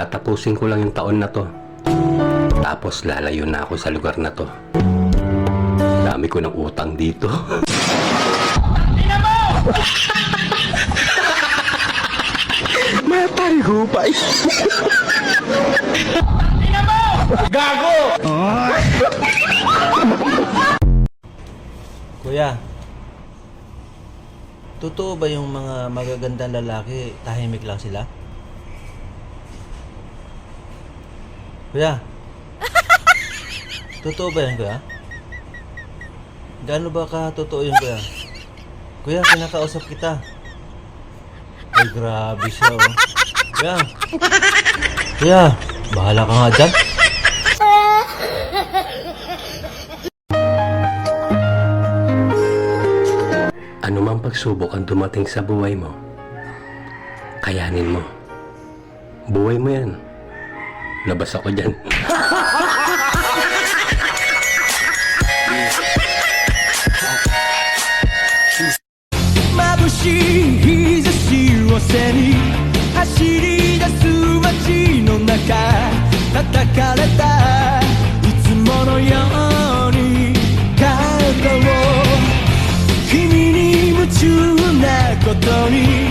Tatapusin ko lang yung taon na to. Tapos lalayo na ako sa lugar na to. Dami ko ng utang dito. Matay hupay. Gago! Kuya, totoo ba yung mga magagandang lalaki tahimik lang sila? Kuya, totoo ba yan, kuya? Gaano ba ka totoo yun, kuya? Kuya, kinakausap kita. Ay, grabe siya, oh. Kuya, kuya, bahala ka nga dyan. Ano mang pagsubok ang dumating sa buhay mo, kayanin mo. Buhay mo yan. Labas ako dyan. Mabushi日差しを背に走り出す街の中叩かれたいつものように肩を君に夢中なことに